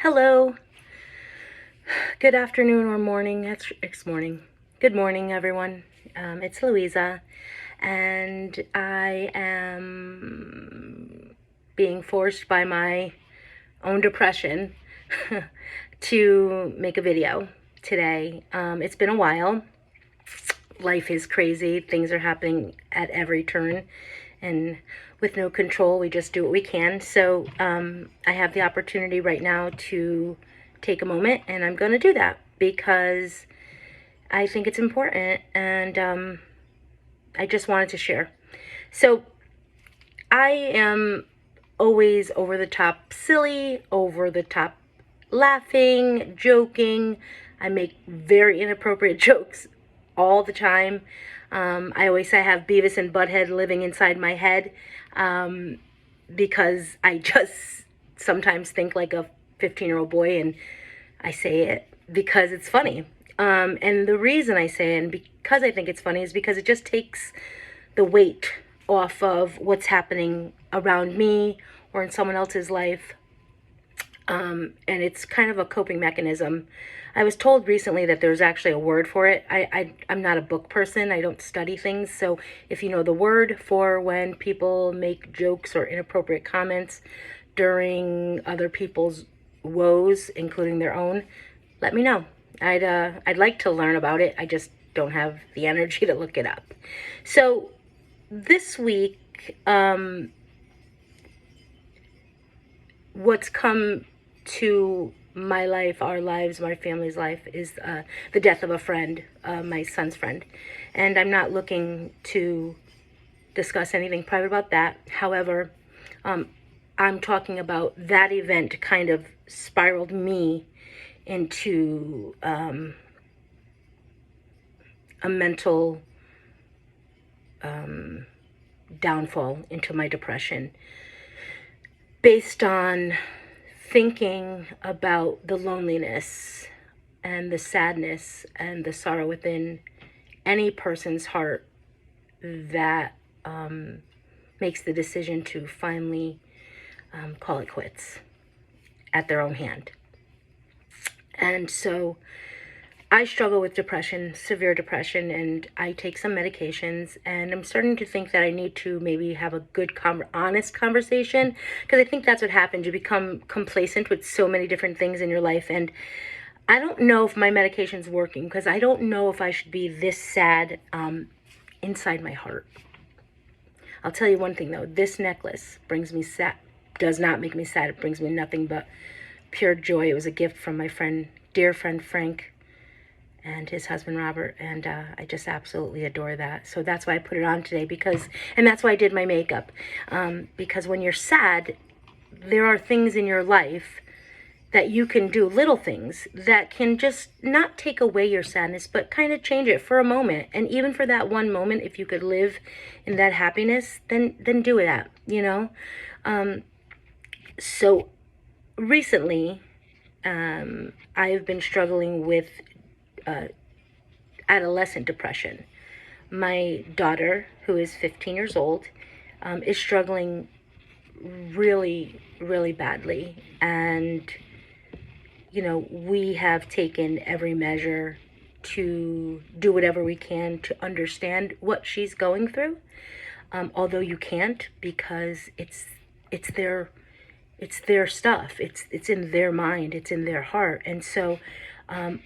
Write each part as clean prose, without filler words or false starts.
Hello, good afternoon or morning. It's morning. Good morning, everyone. It's Louisa, and I am being forced by my own depression to make a video today. It's been a while. Life is crazy. Things are happening at every turn, and with no control, we just do what we can. So I have the opportunity right now to take a moment, and I'm going to do that because I think it's important, and I just wanted to share. So I am always over the top silly, over the top laughing, joking. I make very inappropriate jokes all the time. I always say I have Beavis and Butthead living inside my head because I just sometimes think like a 15-year-old boy, and I say it because it's funny. And the reason I say it and because I think it's funny is because it just takes the weight off of what's happening around me or in someone else's life. And it's kind of a coping mechanism. I was told recently that there's actually a word for it. I'm not a book person. I don't study things. So if you know the word for when people make jokes or inappropriate comments during other people's woes, including their own, let me know. I'd like to learn about it. I just don't have the energy to look it up. So this week, what's come to my life, our lives, my family's life, is the death of a friend, my son's friend. And I'm not looking to discuss anything private about that. However, I'm talking about that event kind of spiraled me into a mental downfall, into my depression, based on thinking about the loneliness and the sadness and the sorrow within any person's heart that makes the decision to finally call it quits at their own hand. And so I struggle with depression, severe depression, and I take some medications, and I'm starting to think that I need to maybe have a good, honest conversation, because I think that's what happens. You become complacent with so many different things in your life, and I don't know if my medication's working, because I don't know if I should be this sad inside my heart. I'll tell you one thing, though. This necklace brings me sad. Does not make me sad. It brings me nothing but pure joy. It was a gift from my friend, dear friend Frank, and his husband Robert, and I just absolutely adore that. So that's why I put it on today, and that's why I did my makeup, because when you're sad, there are things in your life that you can do, little things that can just not take away your sadness, but kind of change it for a moment. And even for that one moment, if you could live in that happiness, then do that, you know? So recently, I've been struggling with adolescent depression. My daughter, who is 15 years old, is struggling really, really badly. And, you know, we have taken every measure to do whatever we can to understand what she's going through. Although you can't, because it's their stuff. It's in their mind. It's in their heart. And so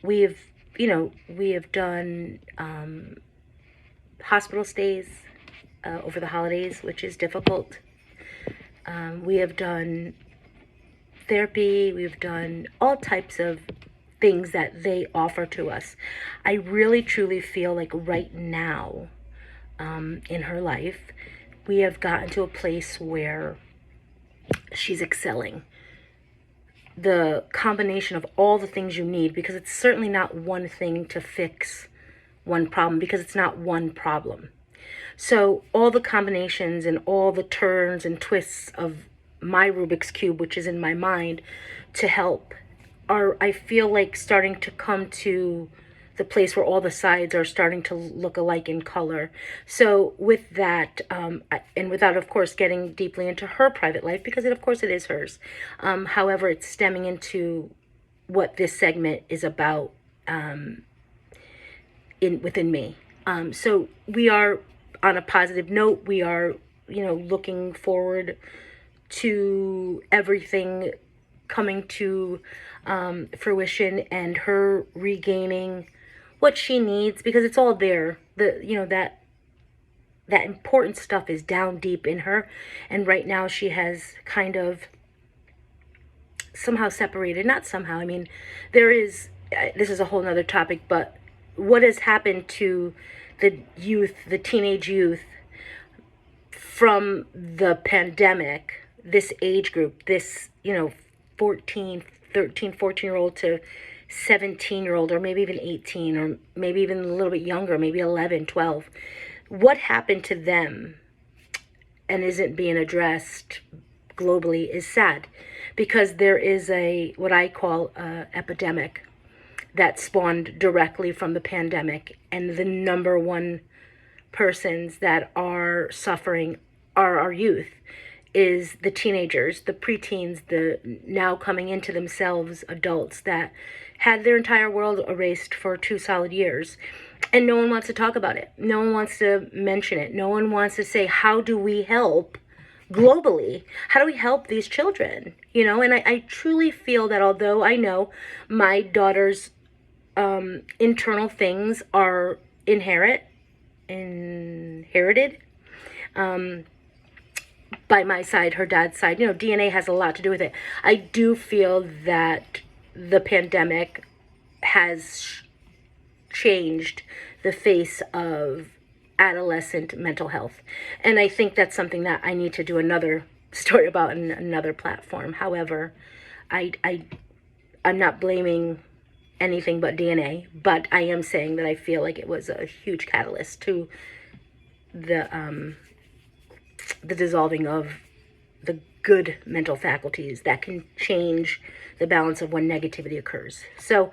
we have done hospital stays over the holidays, which is difficult. We have done therapy. We've done all types of things that they offer to us. I really, truly feel like right now in her life, we have gotten to a place where she's excelling. The combination of all the things you need, because it's certainly not one thing to fix one problem, because it's not one problem. So all the combinations and all the turns and twists of my Rubik's Cube, which is in my mind, to help, are, I feel like, starting to come to the place where all the sides are starting to look alike in color. So with that, and without, of course, getting deeply into her private life, because of course it is hers. However, it's stemming into what this segment is about within me. So we are on a positive note. We are, looking forward to everything coming to fruition and her regaining what she needs, because it's all there. That important stuff is down deep in her, and right now she has kind of somehow separated, not somehow, I mean, there is, this is a whole nother topic, but what has happened to the youth, the teenage youth, from the pandemic, this age group, this 14-year-old to 17-year-old, or maybe even 18, or maybe even a little bit younger, maybe 11, 12. What happened to them and isn't being addressed globally is sad, because there is what I call a epidemic that spawned directly from the pandemic, and the number one persons that are suffering are our youth, is the teenagers, the preteens, the now coming into themselves adults that had their entire world erased for 2 solid years. And no one wants to talk about it. No one wants to mention it. No one wants to say, how do we help globally? How do we help these children? And I truly feel that although I know my daughter's internal things are inherited by my side, her dad's side. DNA has a lot to do with it. I do feel that the pandemic has changed the face of adolescent mental health. And I think that's something that I need to do another story about in another platform. However, I'm not blaming anything but DNA, but I am saying that I feel like it was a huge catalyst to the dissolving of the good mental faculties that can change the balance of when negativity occurs. So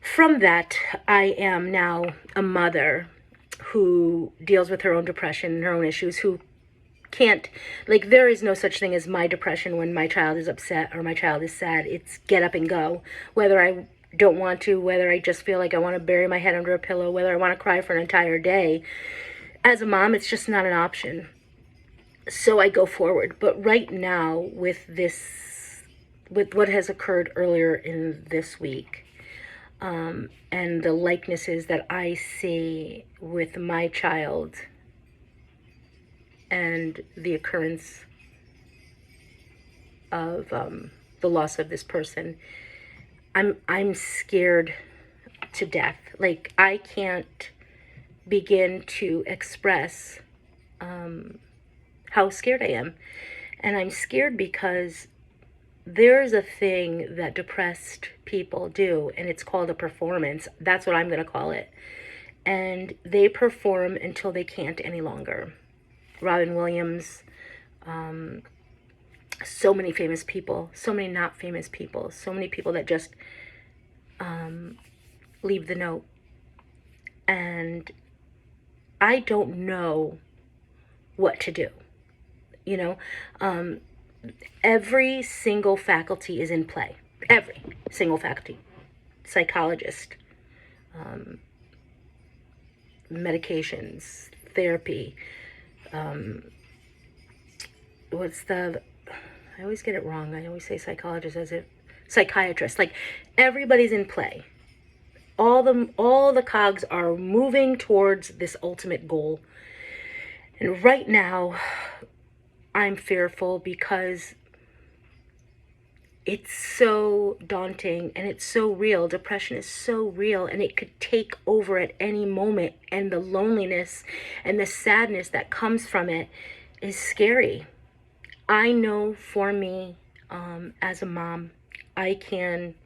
from that, I am now a mother who deals with her own depression and her own issues, who can't, there is no such thing as my depression when my child is upset or my child is sad. It's get up and go. Whether I don't want to, whether I just feel like I want to bury my head under a pillow, whether I want to cry for an entire day. As a mom, it's just not an option. So I go forward. But right now, with what has occurred earlier in this week, and the likenesses that I see with my child and the occurrence of the loss of this person, I'm scared to death. I can't begin to express how scared I am. And I'm scared because there's a thing that depressed people do, and it's called a performance. That's what I'm going to call it. And they perform until they can't any longer. Robin Williams, so many famous people, so many not famous people, so many people that just leave the note. And I don't know what to do. Every single faculty is in play. Every single faculty. Psychologist, medications, therapy, I always get it wrong. I always say psychologist as if psychiatrist. Everybody's in play. All the cogs are moving towards this ultimate goal. And right now, I'm fearful because it's so daunting and it's so real. Depression is so real, and it could take over at any moment. And the loneliness and the sadness that comes from it is scary. I know for me, as a mom, I can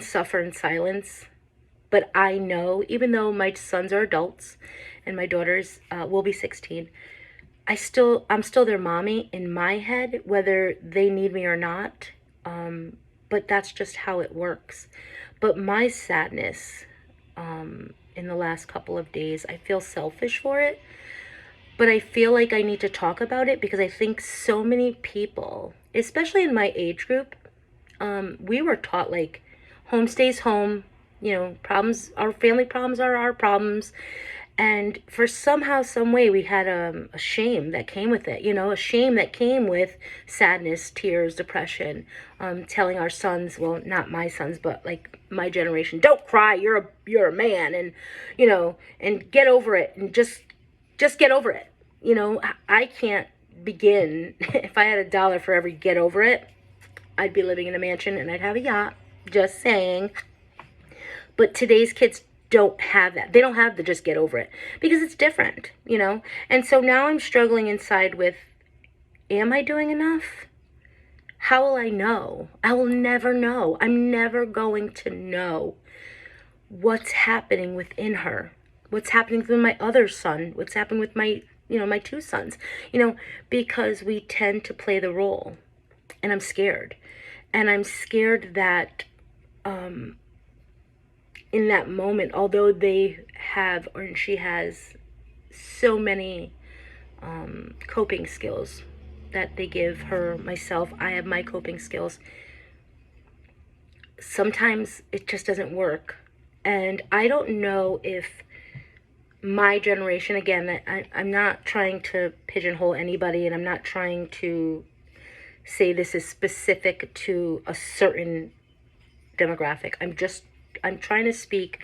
suffer in silence, but I know, even though my sons are adults and my daughters will be 16, I'm still their mommy in my head, whether they need me or not. but that's just how it works. But my sadness, in the last couple of days, I feel selfish for it, but I feel like I need to talk about it because I think so many people, especially in my age group, we were taught like home stays home, problems, our family problems are our problems. And for somehow, some way, we had a shame that came with it, a shame that came with sadness, tears, depression, telling our sons, well, not my sons, but like my generation, don't cry, you're a man, and, and get over it, and just get over it. I can't begin, if I had $1 for every get over it, I'd be living in a mansion and I'd have a yacht, just saying. But today's kids don't have that. They don't have the just get over it because it's different, And so now I'm struggling inside with, am I doing enough? How will I know? I will never know. I'm never going to know what's happening within her. What's happening with my other son? What's happening with my, my 2 sons? Because we tend to play the role. And I'm scared. And I'm scared that in that moment, although they have, or she has, so many coping skills that they give her, myself, I have my coping skills, sometimes it just doesn't work. And I don't know if my generation, again, I'm not trying to pigeonhole anybody, and I'm not trying to say this is specific to a certain demographic. I'm trying to speak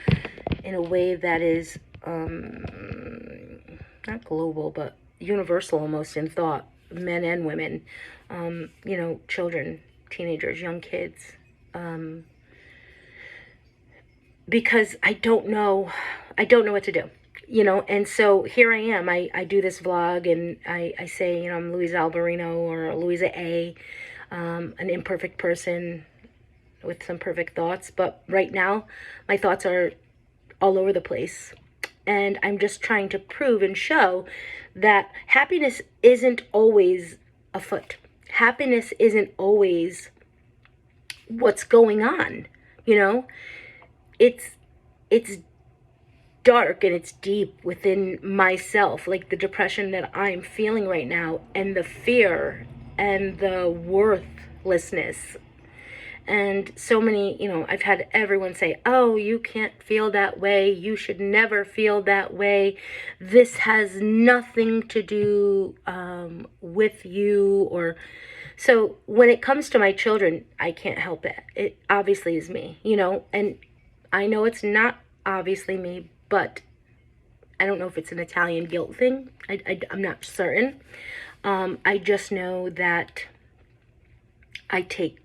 in a way that is not global, but universal almost in thought, men and women, children, teenagers, young kids, because I don't know what to do. And so here I am. I do this vlog, and I say, I'm Louisa Alberino, or Louisa A, an imperfect person with some perfect thoughts. But right now, my thoughts are all over the place. And I'm just trying to prove and show that happiness isn't always afoot. Happiness isn't always what's going on, It's dark and it's deep within myself, like the depression that I'm feeling right now, and the fear and the worthlessness. And so many, I've had everyone say, oh, you can't feel that way. You should never feel that way. This has nothing to do with you. Or so when it comes to my children, I can't help it. It obviously is me, and I know it's not obviously me, but I don't know if it's an Italian guilt thing. I'm not certain. I just know that I take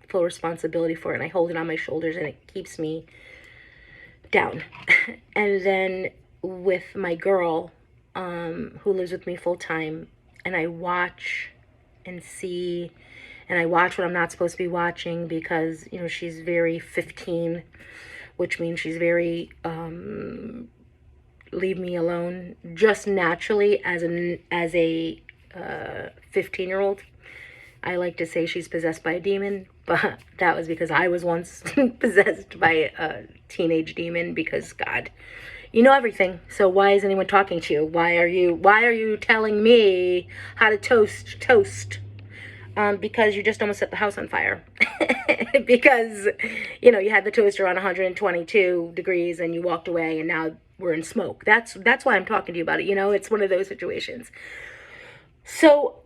full responsibility for it, and I hold it on my shoulders, and it keeps me down. And then with my girl, who lives with me full time, and I watch and see, and I watch what I'm not supposed to be watching because, she's very 15, which means she's very, leave me alone, just naturally as a 15-year-old. I like to say she's possessed by a demon, but that was because I was once possessed by a teenage demon, because God, you know everything. So why is anyone talking to you? Why are you telling me how to toast? Because you just almost set the house on fire. Because, you had the toaster on 122 degrees and you walked away, and now we're in smoke. That's why I'm talking to you about it. It's one of those situations. So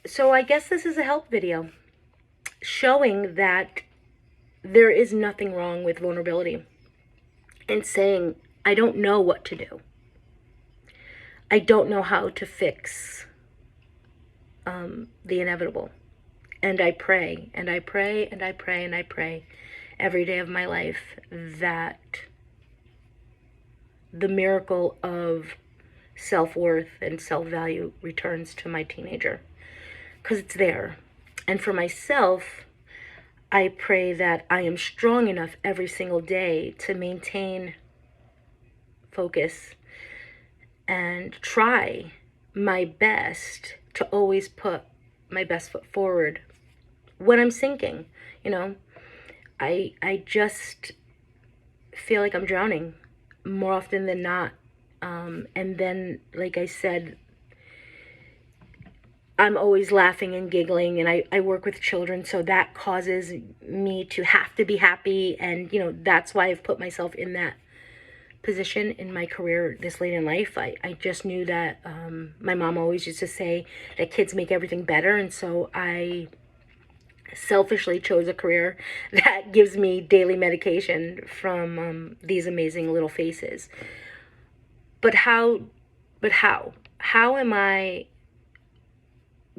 so I guess this is a help video showing that there is nothing wrong with vulnerability, and saying, I don't know what to do. I don't know how to fix the inevitable. And I pray, and I pray, and I pray, and I pray every day of my life that the miracle of self-worth and self-value returns to my teenager, because it's there. And for myself, I pray that I am strong enough every single day to maintain focus and try my best to always put my best foot forward when I'm sinking, you know. I just feel like I'm drowning more often than not. And then, like I said, I'm always laughing and giggling, and I work with children, so that causes me to have to be happy. And, that's why I've put myself in that position in my career this late in life. I just knew that my mom always used to say that kids make everything better, and so I selfishly chose a career that gives me daily medication from these amazing little faces. But how am I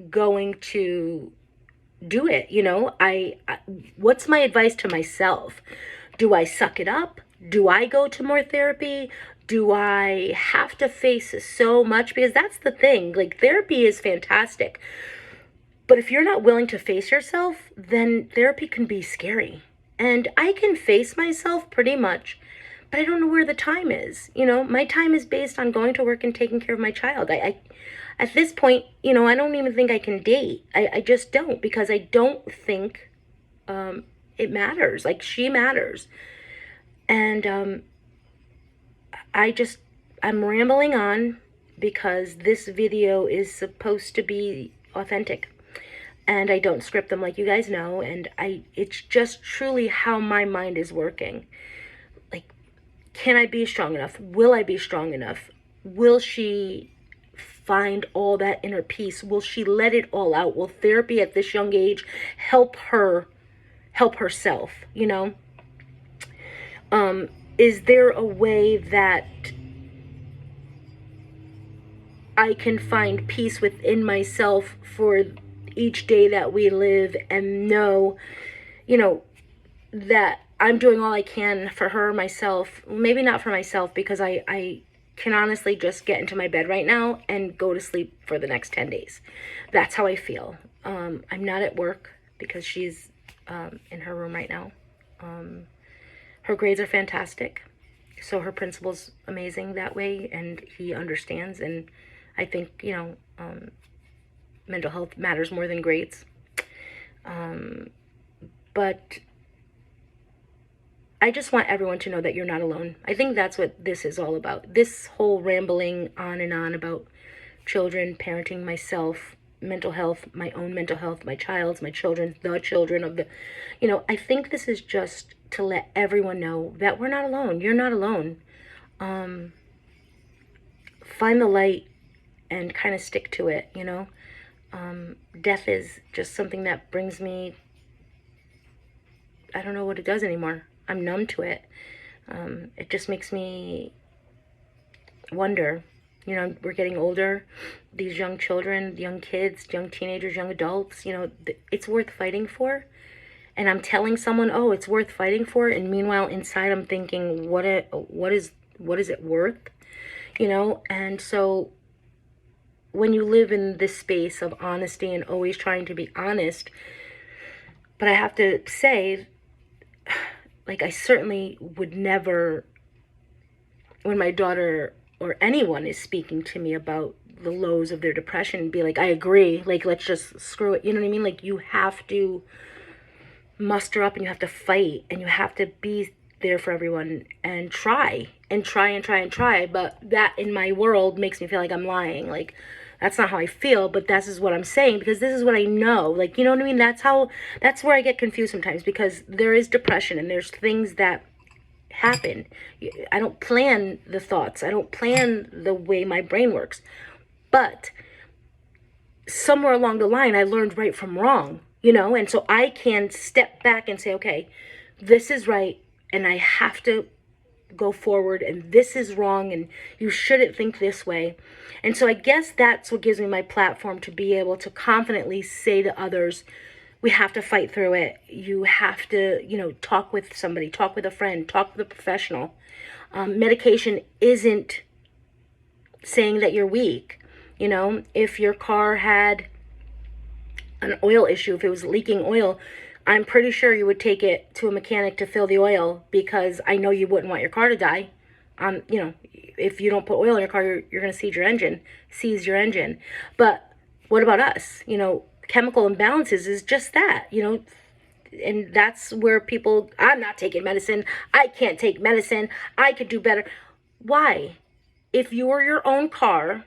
going to do it? What's my advice to myself? Do I suck it up? Do I go to more therapy? Do I have to face so much? Because that's the thing. Like, therapy is fantastic. But if you're not willing to face yourself, then therapy can be scary. And I can face myself pretty much, but I don't know where the time is. My time is based on going to work and taking care of my child. I at this point, I don't even think I can date. I just don't, because I don't think it matters. Like, she matters. And I'm rambling on because this video is supposed to be authentic. And I don't script them, like you guys know. And it's just truly how my mind is working. Like, can I be strong enough? Will I be strong enough? Will she find all that inner peace? Will she let it all out? Will therapy at this young age help herself? Is there a way that I can find peace within myself for each day that we live, and know, that I'm doing all I can for her, myself? Maybe not for myself, because I can honestly just get into my bed right now and go to sleep for the next 10 days. That's how I feel. I'm not at work because she's in her room right now. Her grades are fantastic, so her principal's amazing that way, and he understands. And I think, mental health matters more than grades. But I just want everyone to know that you're not alone. I think that's what this is all about. This whole rambling on and on about children, parenting, myself, mental health, my own mental health, my child's, my children, the children of the, I think this is just to let everyone know that we're not alone. You're not alone. Find the light and kind of stick to it, Death is just something that brings me, I don't know what it does anymore. I'm numb to it. It just makes me wonder. We're getting older. These young children, young kids, young teenagers, young adults, it's worth fighting for. And I'm telling someone, oh, it's worth fighting for. And meanwhile, inside I'm thinking, what is it worth? And so when you live in this space of honesty and always trying to be honest, but I have to say, like, I certainly would never, when my daughter or anyone is speaking to me about the lows of their depression, be like, I agree, like, let's just screw it. You know what I mean? Like, you have to muster up and you have to fight and you have to be there for everyone and try. But that in my world makes me feel like I'm lying. Like, that's not how I feel, but this is what I'm saying because this is what I know. Like, you know what I mean? That's where I get confused sometimes, because there is depression and there's things that happen. I don't plan the thoughts. I don't plan the way my brain works. But somewhere along the line, I learned right from wrong, and so I can step back and say, okay, this is right, and I have to go forward, and this is wrong, and you shouldn't think this way. And so I guess that's what gives me my platform to be able to confidently say to others, we have to fight through it. You have to, talk with somebody, talk with a friend, talk with a professional. Medication isn't saying that you're weak. If your car had an oil issue, if it was leaking oil, I'm pretty sure you would take it to a mechanic to fill the oil, because I know you wouldn't want your car to die. If you don't put oil in your car, you're going to seize your engine. But what about us? chemical imbalances is just that, and that's where people, I'm not taking medicine, I can't take medicine, I could do better. Why? If you were your own car,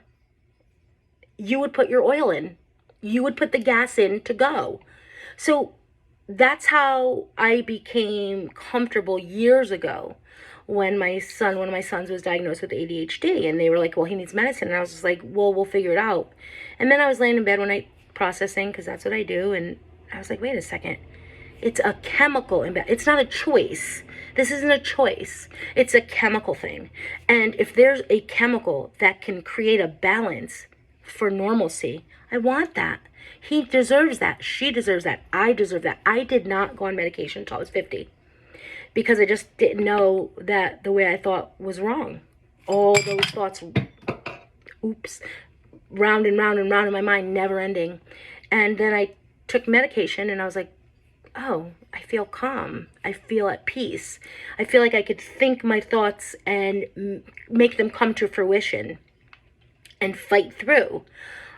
you would put your oil in, you would put the gas in to go. So that's how I became comfortable years ago when one of my sons was diagnosed with ADHD, and they were like, well, he needs medicine. And I was just like, well, we'll figure it out. And then I was laying in bed one night processing, because that's what I do. And I was like, wait a second. It's a chemical imbalance. It's not a choice. This isn't a choice. It's a chemical thing. And if there's a chemical that can create a balance for normalcy, I want that. He deserves that. She deserves that. I deserve that. I did not go on medication until I was 50 because I just didn't know that the way I thought was wrong. All those thoughts, round and round and round in my mind, never ending. And then I took medication and I was like, oh, I feel calm. I feel at peace. I feel like I could think my thoughts and make them come to fruition and fight through.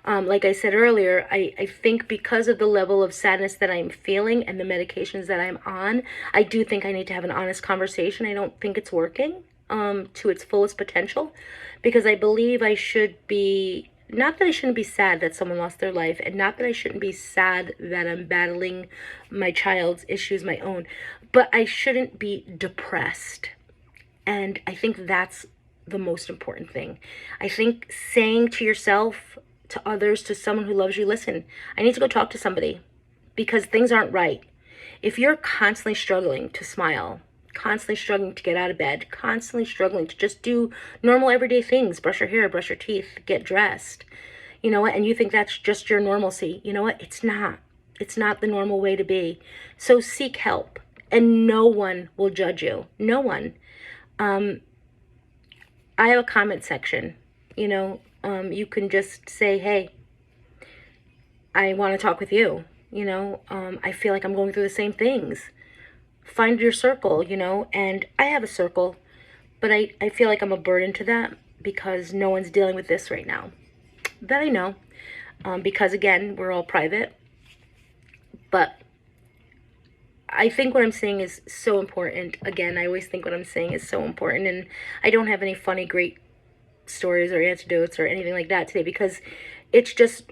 Like I said earlier, I think because of the level of sadness that I'm feeling and the medications that I'm on, I do think I need to have an honest conversation. I don't think it's working to its fullest potential, because I believe I should be, not that I shouldn't be sad that someone lost their life, and not that I shouldn't be sad that I'm battling my child's issues, my own, but I shouldn't be depressed. And I think that's the most important thing. I think saying to yourself, to others, to someone who loves you, listen, I need to go talk to somebody because things aren't right. If you're constantly struggling to smile, constantly struggling to get out of bed, constantly struggling to just do normal everyday things, brush your hair, brush your teeth, get dressed, you know what, and you think that's just your normalcy, you know what, it's not. It's not the normal way to be. So seek help, and no one will judge you. No one. I have a comment section, you can just say, hey, I want to talk with you. I feel like I'm going through the same things. Find your circle, and I have a circle, but I feel like I'm a burden to that because no one's dealing with this right now. That I know, because again, we're all private. But I think what I'm saying is so important. Again, I always think what I'm saying is so important, and I don't have any funny, great stories or antidotes or anything like that today because it's just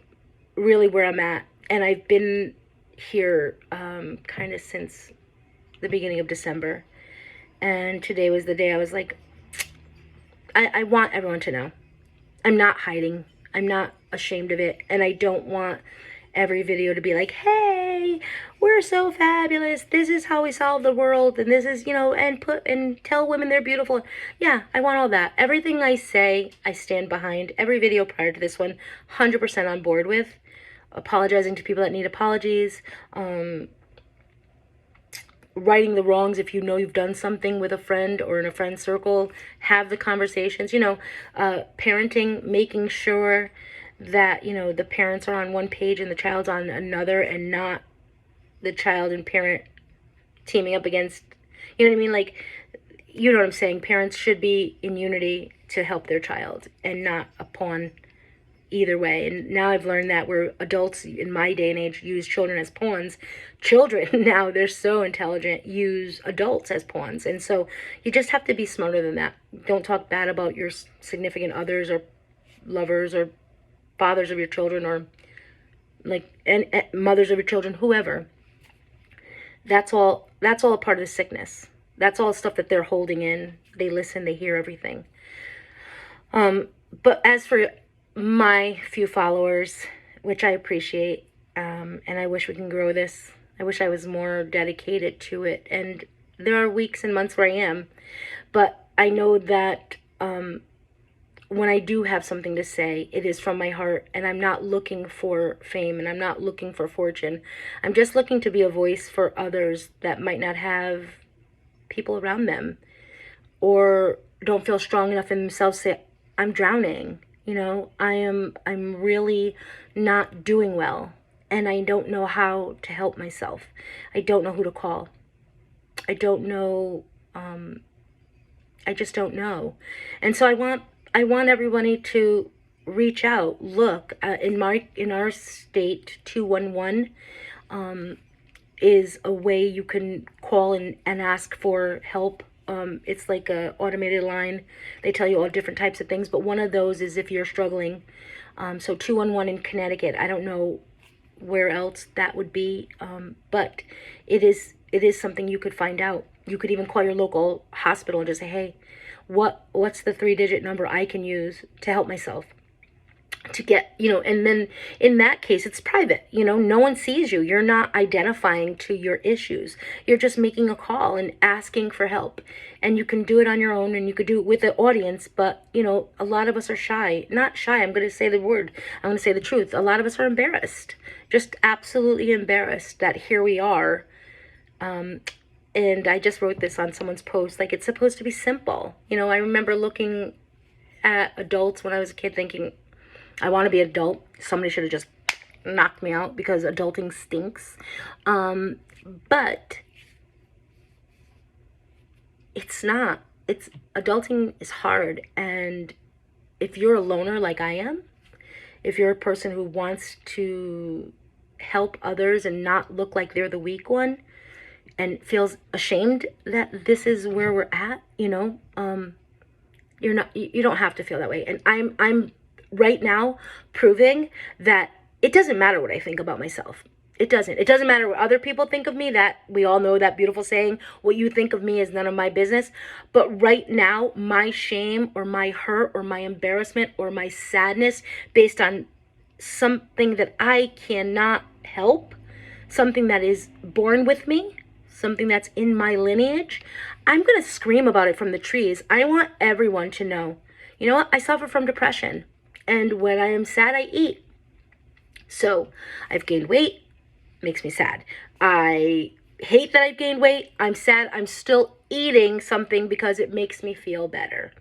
really where I'm at. And I've been here kind of since the beginning of December. And today was the day I was like, I want everyone to know. I'm not hiding. I'm not ashamed of it. And I don't want every video to be like, hey, we're so fabulous, this is how we solve the world, and this is, and tell women they're beautiful. Yeah, I want all that. Everything I say, I stand behind. Every video prior to this one, 100% on board with. Apologizing to people that need apologies. Righting the wrongs if you know you've done something with a friend or in a friend circle. Have the conversations. Parenting, making sure that, the parents are on one page and the child's on another, and not the child and parent teaming up against, you know what I mean? Like, you know what I'm saying? Parents should be in unity to help their child and not a pawn either way. And now I've learned that where adults in my day and age use children as pawns, children now, they're so intelligent, use adults as pawns. And so you just have to be smarter than that. Don't talk bad about your significant others or lovers or fathers of your children, or and mothers of your children, whoever. That's all a part of the sickness. That's all stuff that they're holding in. They listen, they hear everything. But as for my few followers, which I appreciate, and I wish we can grow this. I wish I was more dedicated to it. And there are weeks and months where I am, but I know that when I do have something to say, it is from my heart, and I'm not looking for fame, and I'm not looking for fortune. I'm just looking to be a voice for others that might not have people around them, or don't feel strong enough in themselves to say, I'm drowning, I'm really not doing well, and I don't know how to help myself. I don't know who to call. I don't know, I just don't know. And so I want everybody to reach out. Look, in our state, 211 is a way you can call and ask for help. It's like a automated line. They tell you all different types of things, but one of those is if you're struggling. So 211 in Connecticut. I don't know where else that would be, but it is something you could find out. You could even call your local hospital and just say, hey, what's the 3-digit number I can use to help myself? To get, and then in that case, it's private, no one sees you. You're not identifying to your issues. You're just making a call and asking for help. And you can do it on your own, and you could do it with the audience. But, a lot of us are shy. Not shy, I'm going to say the word. I'm going to say the truth. A lot of us are embarrassed. Just absolutely embarrassed that here we are. And I just wrote this on someone's post. Like, it's supposed to be simple. I remember looking at adults when I was a kid thinking, I want to be an adult. Somebody should have just knocked me out because adulting stinks. But it's not. Adulting is hard. And if you're a loner like I am, if you're a person who wants to help others and not look like they're the weak one and feels ashamed that this is where we're at, you don't have to feel that way. And I'm right now proving that it doesn't matter what I think about myself. It doesn't matter what other people think of me. That we all know that beautiful saying, what you think of me is none of my business. But right now, my shame or my hurt or my embarrassment or my sadness based on something that I cannot help, something that is born with me, something that's in my lineage, I'm going to scream about it from the trees. I want everyone to know, you know what? I suffer from depression. And when I am sad, I eat. So I've gained weight, makes me sad. I hate that I've gained weight. I'm sad. I'm still eating something because it makes me feel better.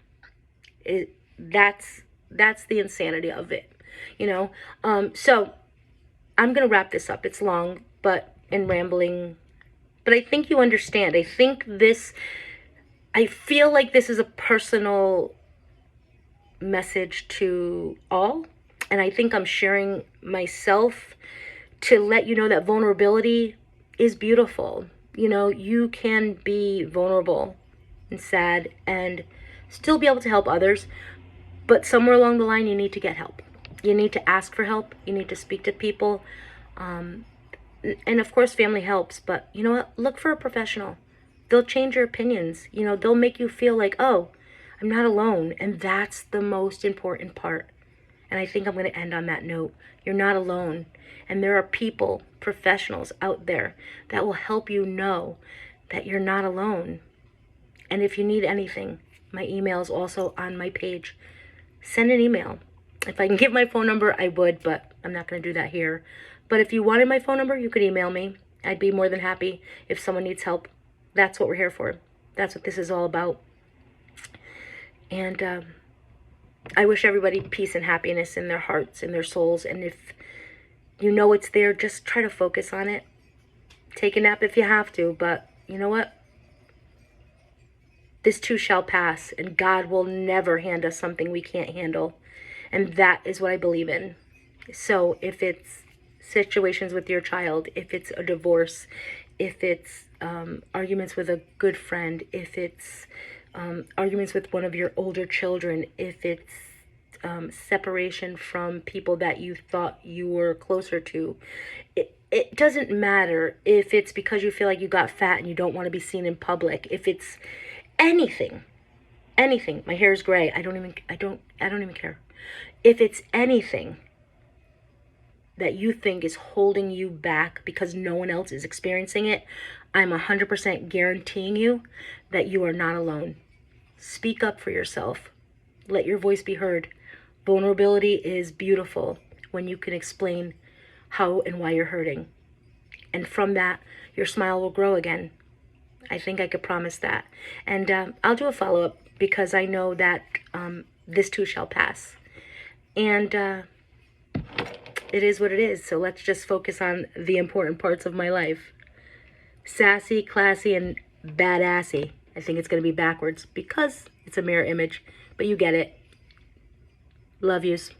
That's the insanity of it, So I'm going to wrap this up. It's long, and rambling. But I think you understand. I feel like this is a personal message to all, and I think I'm sharing myself to let you know that vulnerability is beautiful. You can be vulnerable and sad and still be able to help others, but somewhere along the line you need to get help. You need to ask for help. You need to speak to people, and of course family helps, but you know what, look for a professional. They'll change your opinions. They'll make you feel like, oh, I'm not alone. And that's the most important part. And I think I'm going to end on that note. You're not alone. And there are people, professionals out there that will help you know that you're not alone. And if you need anything, my email is also on my page. Send an email. If I can give my phone number, I would, but I'm not going to do that here. But if you wanted my phone number, you could email me. I'd be more than happy if someone needs help. That's what we're here for. That's what this is all about. And I wish everybody peace and happiness in their hearts and their souls. And if you know it's there, just try to focus on it. Take a nap if you have to. But you know what? This too shall pass. And God will never hand us something we can't handle. And that is what I believe in. So if it's situations with your child, if it's a divorce, if it's arguments with a good friend, if it's arguments with one of your older children, if it's separation from people that you thought you were closer to, it doesn't matter if it's because you feel like you got fat and you don't want to be seen in public. If it's anything, my hair is gray. I don't even care. If it's anything that you think is holding you back because no one else is experiencing it, I'm 100% guaranteeing you that you are not alone. Speak up for yourself. Let your voice be heard. Vulnerability is beautiful when you can explain how and why you're hurting. And from that, your smile will grow again. I think I could promise that. And I'll do a follow-up because I know that this too shall pass. And it is what it is. So let's just focus on the important parts of my life. Sassy, classy, and badassy. I think it's going to be backwards because it's a mirror image. But you get it. Love yous.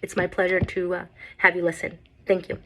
it's my pleasure to have you listen. Thank you.